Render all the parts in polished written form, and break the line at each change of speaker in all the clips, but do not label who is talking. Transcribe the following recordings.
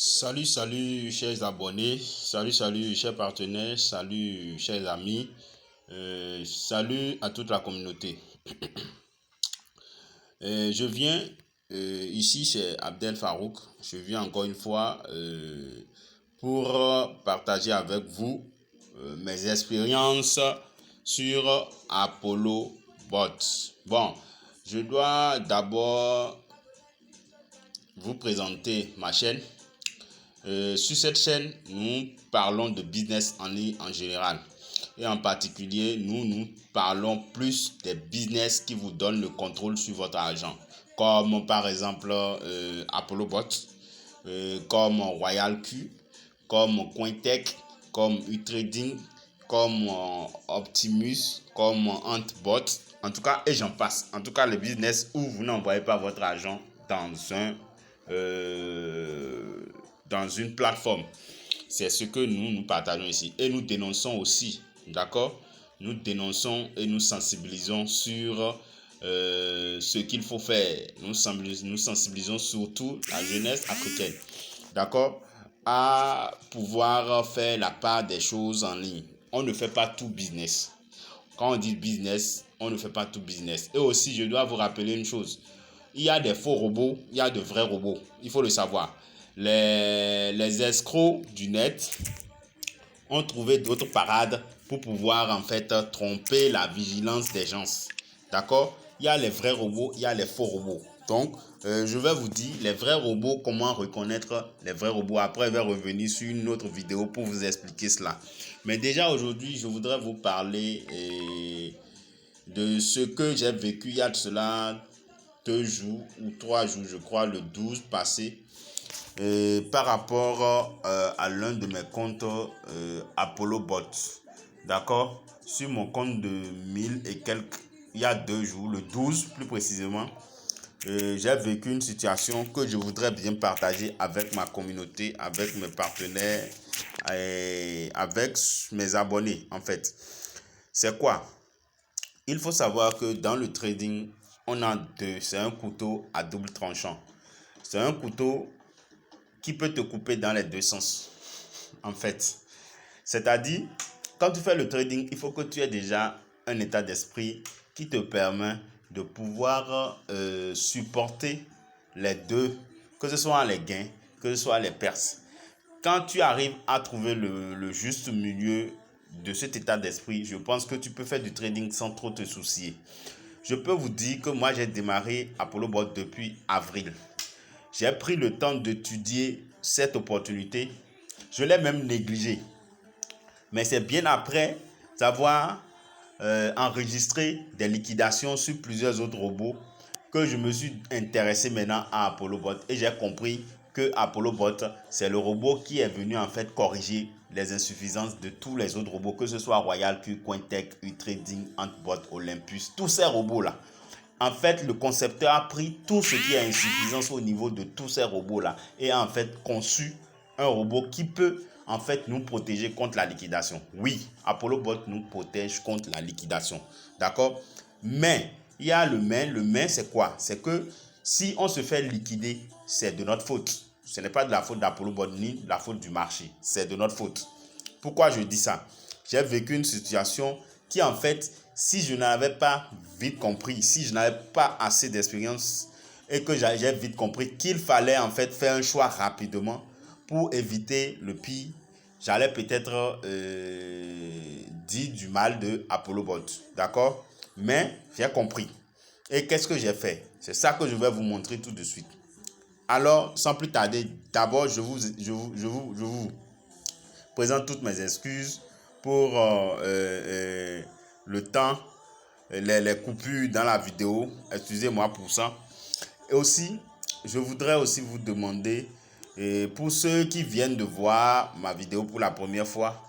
Salut, chers abonnés, salut, chers partenaires, salut, chers amis, salut à toute la communauté. Je viens, ici c'est Abdel Farouk, je viens encore une fois pour partager avec vous mes expériences sur Apollo Bot. Bon, je dois d'abord vous présenter ma chaîne. Sur cette chaîne, nous parlons de business en ligne en général. Et en particulier, nous parlons plus des business qui vous donnent le contrôle sur votre argent. Comme par exemple Apollo Bot, comme Royal Q, comme Cointech, comme Utrading, comme Optimus, comme Antbot. En tout cas, et j'en passe. En tout cas, les business où vous n'envoyez pas votre argent dans une plateforme. C'est ce que nous partageons ici. Et nous dénonçons aussi, d'accord? Nous dénonçons et nous sensibilisons sur ce qu'il faut faire. Nous sensibilisons surtout la jeunesse africaine, d'accord? À pouvoir faire la part des choses en ligne. On ne fait pas tout business. Quand on dit business, on ne fait pas tout business. Et aussi, je dois vous rappeler une chose. Il y a des faux robots, il y a de vrais robots. Il faut le savoir. Les escrocs du net ont trouvé d'autres parades pour pouvoir en fait tromper la vigilance des gens. D'accord? Il y a les vrais robots, il y a les faux robots. Donc, je vais vous dire les vrais robots, comment reconnaître les vrais robots. Après, je vais revenir sur une autre vidéo pour vous expliquer cela. Mais déjà aujourd'hui, je voudrais vous parler de ce que j'ai vécu il y a de cela 2 jours ou 3 jours, je crois, le 12 passé. Par rapport à l'un de mes comptes Apollo Bot. D'accord? Sur mon compte de 1000 et quelques, il y a 2 jours, le 12 plus précisément, j'ai vécu une situation que je voudrais bien partager avec ma communauté, avec mes partenaires et avec mes abonnés en fait. C'est quoi? Il faut savoir que dans le trading, c'est un couteau à double tranchant. C'est un couteau qui peut te couper dans les deux sens, en fait. C'est-à-dire, quand tu fais le trading, il faut que tu aies déjà un état d'esprit qui te permet de pouvoir supporter les deux, que ce soit les gains, que ce soit les pertes. Quand tu arrives à trouver le juste milieu de cet état d'esprit, je pense que tu peux faire du trading sans trop te soucier. Je peux vous dire que moi, j'ai démarré Apollo Bot depuis avril. J'ai pris le temps d'étudier cette opportunité. Je l'ai même négligée. Mais c'est bien après avoir enregistré des liquidations sur plusieurs autres robots que je me suis intéressé maintenant à Apollo Bot. Et j'ai compris que Apollo Bot, c'est le robot qui est venu en fait corriger les insuffisances de tous les autres robots, que ce soit Royal Q, Cointech, Utrading, Antbot, Olympus, tous ces robots-là. En fait, le concepteur a pris tout ce qui est insuffisance au niveau de tous ces robots-là et a en fait conçu un robot qui peut en fait nous protéger contre la liquidation. Oui, Apollo Bot nous protège contre la liquidation. D'accord? Mais, il y a le mais. Le mais, c'est quoi? C'est que si on se fait liquider, c'est de notre faute. Ce n'est pas de la faute d'Apollo Bot ni de la faute du marché. C'est de notre faute. Pourquoi je dis ça? J'ai vécu une situation qui en fait, si je n'avais pas vite compris, si je n'avais pas assez d'expérience et que j'ai vite compris qu'il fallait en fait faire un choix rapidement pour éviter le pire, j'allais peut-être dire du mal de Apollo Bot. D'accord? Mais j'ai compris. Et qu'est-ce que j'ai fait? C'est ça que je vais vous montrer tout de suite. Alors, sans plus tarder, d'abord, je vous présente toutes mes excuses pour le temps, les coupures dans la vidéo. Excusez-moi pour ça. Et aussi, je voudrais aussi vous demander, pour ceux qui viennent de voir ma vidéo pour la première fois,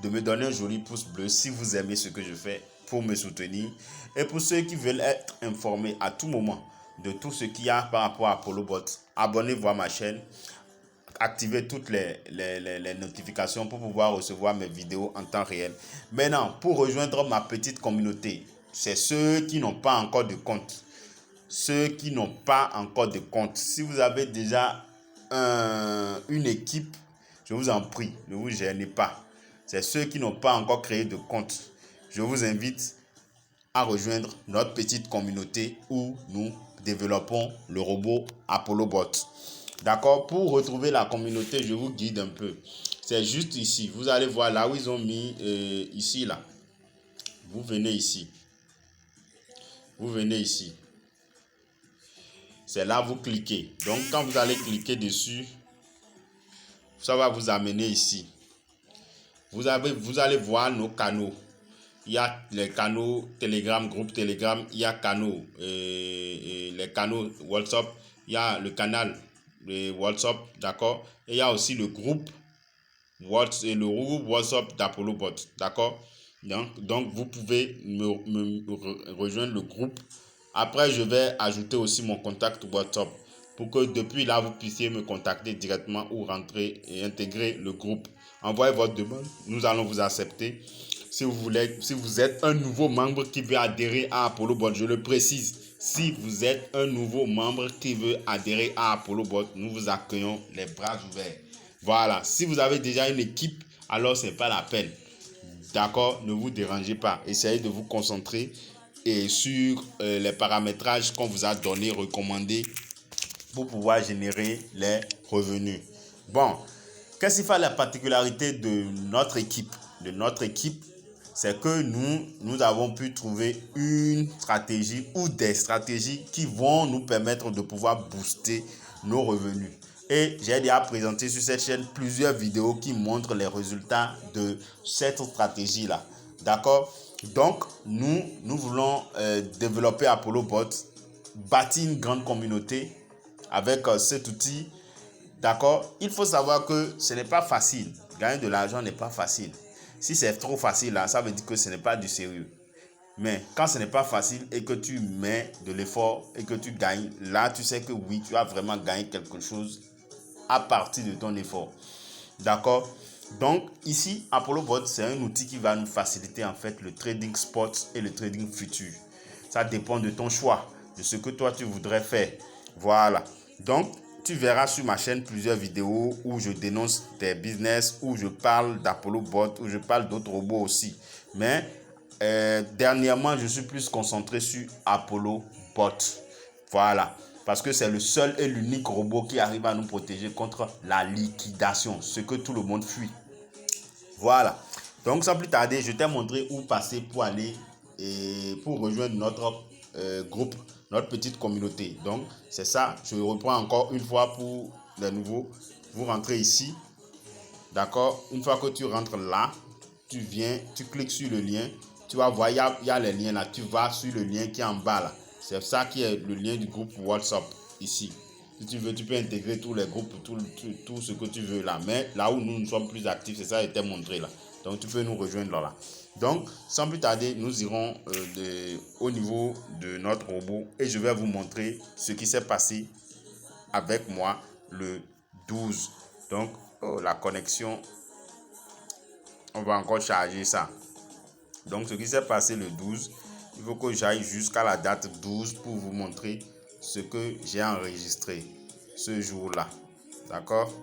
de me donner un joli pouce bleu si vous aimez ce que je fais pour me soutenir. Et pour ceux qui veulent être informés à tout moment de tout ce qu'il y a par rapport à Apollo Bot, abonnez-vous à ma chaîne. Activer toutes les notifications pour pouvoir recevoir mes vidéos en temps réel. Maintenant, pour rejoindre ma petite communauté, c'est ceux qui n'ont pas encore de compte. Ceux qui n'ont pas encore de compte. Si vous avez déjà une équipe, je vous en prie, ne vous gênez pas. C'est ceux qui n'ont pas encore créé de compte. Je vous invite à rejoindre notre petite communauté où nous développons le robot ApolloBot. D'accord? Pour retrouver la communauté, je vous guide un peu. C'est juste ici. Vous allez voir là où ils ont mis ici, là. Vous venez ici. Vous venez ici. C'est là vous cliquez. Donc, quand vous allez cliquer dessus, ça va vous amener ici. Vous allez voir nos canaux. Il y a les canaux Telegram, groupe Telegram, il y a canaux, les canaux WhatsApp, il y a le canal WhatsApp, d'accord? Et il y a aussi le groupe WhatsApp d'ApolloBot, d'accord? Donc, vous pouvez me rejoindre le groupe. Après, je vais ajouter aussi mon contact WhatsApp pour que depuis là, vous puissiez me contacter directement ou rentrer et intégrer le groupe. Envoyez votre demande, nous allons vous accepter. Si vous êtes un nouveau membre qui veut adhérer à ApolloBot, je le précise, si vous êtes un nouveau membre qui veut adhérer à ApolloBot, nous vous accueillons les bras ouverts. Voilà, si vous avez déjà une équipe, alors ce n'est pas la peine. D'accord, ne vous dérangez pas. Essayez de vous concentrer sur les paramétrages qu'on vous a donné, recommandés pour pouvoir générer les revenus. Bon, qu'est-ce qui fait la particularité de notre équipe? C'est que nous avons pu trouver une stratégie ou des stratégies qui vont nous permettre de pouvoir booster nos revenus. Et j'ai déjà présenté sur cette chaîne plusieurs vidéos qui montrent les résultats de cette stratégie-là. D'accord? Donc, nous voulons développer ApolloBot, bâtir une grande communauté avec cet outil. D'accord? Il faut savoir que ce n'est pas facile. Gagner de l'argent n'est pas facile. Si c'est trop facile, là, ça veut dire que ce n'est pas du sérieux. Mais quand ce n'est pas facile et que tu mets de l'effort et que tu gagnes, là, tu sais que oui, tu as vraiment gagné quelque chose à partir de ton effort. D'accord? Donc, ici, ApolloBot, c'est un outil qui va nous faciliter en fait le trading spot et le trading futur. Ça dépend de ton choix, de ce que toi, tu voudrais faire. Voilà. Donc, tu verras sur ma chaîne plusieurs vidéos où je dénonce des business, où je parle d'ApolloBot, où je parle d'autres robots aussi. Mais dernièrement, je suis plus concentré sur ApolloBot. Voilà. Parce que c'est le seul et l'unique robot qui arrive à nous protéger contre la liquidation, ce que tout le monde fuit. Voilà. Donc, sans plus tarder, je t'ai montré où passer pour aller et pour rejoindre notre groupe, notre petite communauté. Donc, c'est ça. Je reprends encore une fois pour les nouveaux. Vous rentrez ici. D'accord? Une fois que tu rentres là, tu viens, tu cliques sur le lien. Tu vas voir, il y a les liens là. Tu vas sur le lien qui est en bas là. C'est ça qui est le lien du groupe WhatsApp ici. Si tu veux, tu peux intégrer tous les groupes, tout ce que tu veux là. Mais là où nous sommes plus actifs, c'est ça qui était montré là. Donc, tu peux nous rejoindre là. Donc, sans plus tarder, nous irons au niveau de notre robot et je vais vous montrer ce qui s'est passé avec moi le 12. Donc, la connexion, on va encore charger ça. Donc, ce qui s'est passé le 12, il faut que j'aille jusqu'à la date 12 pour vous montrer ce que j'ai enregistré ce jour-là. D'accord?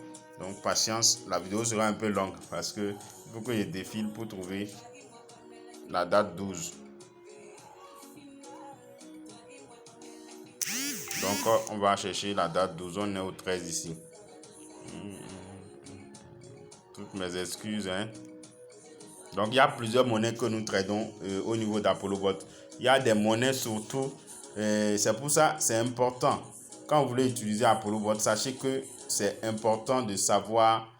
Donc, patience, la vidéo sera un peu longue parce que il faut que je défile pour trouver la date 12. Donc, on va chercher la date 12. On est au 13 ici. Toutes mes excuses, hein. Donc, il y a plusieurs monnaies que nous tradons au niveau d'ApolloBot. Il y a des monnaies surtout. C'est pour ça c'est important. Quand vous voulez utiliser ApolloBot, sachez que c'est important de savoir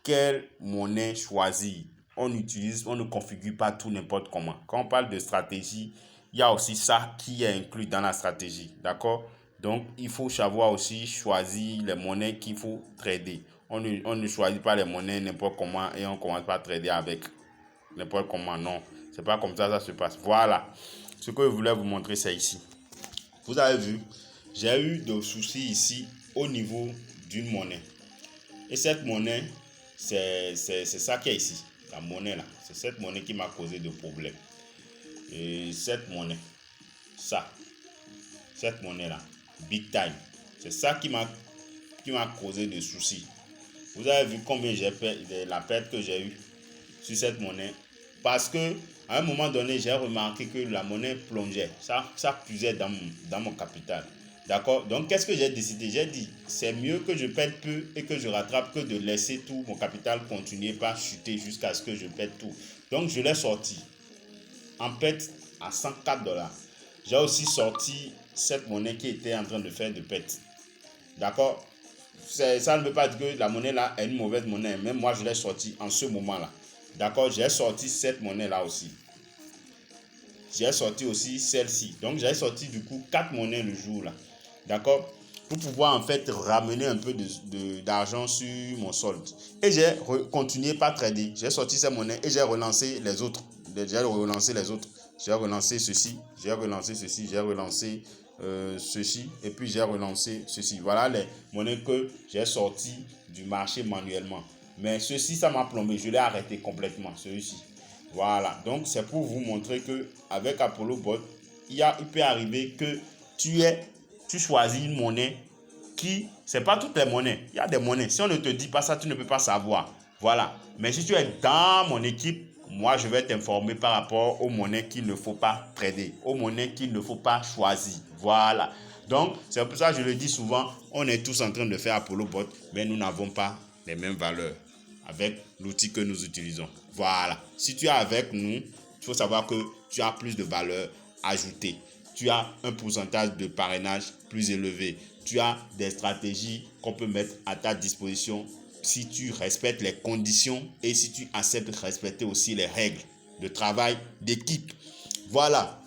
quelle monnaie choisir. On ne configure pas tout n'importe comment. Quand on parle de stratégie, il y a aussi ça qui est inclus dans la stratégie. D'accord? Donc, il faut savoir aussi choisir les monnaies qu'il faut trader. On ne choisit pas les monnaies n'importe comment et on ne commence pas à trader avec n'importe comment. Non, c'est pas comme ça se passe. Voilà. Ce que je voulais vous montrer, c'est ici. Vous avez vu, j'ai eu des soucis ici au niveau d'une monnaie. Et cette monnaie, c'est ça qui est ici. La monnaie là. C'est cette monnaie qui m'a causé de problèmes. Et cette monnaie, cette monnaie là, Big Time, c'est ça qui m'a qui m'a causé des soucis. Vous avez vu combien la perte que j'ai eue sur cette monnaie. Parce que à un moment donné, j'ai remarqué que la monnaie plongeait. Ça puisait dans mon capital. D'accord? Donc, qu'est-ce que j'ai décidé? J'ai dit, c'est mieux que je perde peu et que je rattrape que de laisser tout mon capital continuer par chuter jusqu'à ce que je perde tout. Donc, je l'ai sorti en perte à 104 $. J'ai aussi sorti cette monnaie qui était en train de faire de perte. D'accord? Ça ne veut pas dire que la monnaie là est une mauvaise monnaie. Même moi, je l'ai sorti en ce moment-là. D'accord? J'ai sorti cette monnaie-là aussi. J'ai sorti aussi celle-ci. Donc, j'ai sorti du coup 4 monnaies le jour là. D'accord? Pour pouvoir en fait ramener un peu d'argent sur mon solde. Et j'ai continué par trader. J'ai sorti ces monnaies et j'ai relancé les autres. J'ai relancé ceci, j'ai relancé ceci, j'ai relancé ceci et puis j'ai relancé ceci. Voilà les monnaies que j'ai sorties du marché manuellement. Mais ceci, ça m'a plombé. Je l'ai arrêté complètement, celui-ci. Voilà. Donc, c'est pour vous montrer que avec Apollo Bot, il peut arriver que tu choisis une monnaie qui, c'est pas toutes les monnaies. Il y a des monnaies. Si on ne te dit pas ça, tu ne peux pas savoir. Voilà. Mais si tu es dans mon équipe, moi, je vais t'informer par rapport aux monnaies qu'il ne faut pas trader, aux monnaies qu'il ne faut pas choisir. Voilà. Donc, c'est pour ça que je le dis souvent, on est tous en train de faire Apollo Bot, mais nous n'avons pas les mêmes valeurs avec l'outil que nous utilisons. Voilà. Si tu es avec nous, il faut savoir que tu as plus de valeur ajoutée. Tu as un pourcentage de parrainage plus élevé. Tu as des stratégies qu'on peut mettre à ta disposition si tu respectes les conditions et si tu acceptes de respecter aussi les règles de travail d'équipe. Voilà.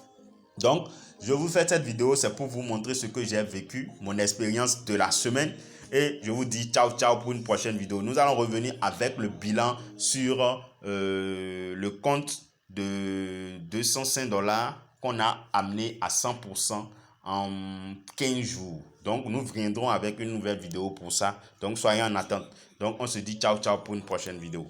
Donc, je vous fais cette vidéo, c'est pour vous montrer ce que j'ai vécu, mon expérience de la semaine. Et je vous dis ciao ciao pour une prochaine vidéo. Nous allons revenir avec le bilan sur le compte de 205 $ qu'on a amené à 100% en 15 jours. Donc, nous viendrons avec une nouvelle vidéo pour ça. Donc, soyez en attente. Donc, on se dit ciao ciao pour une prochaine vidéo.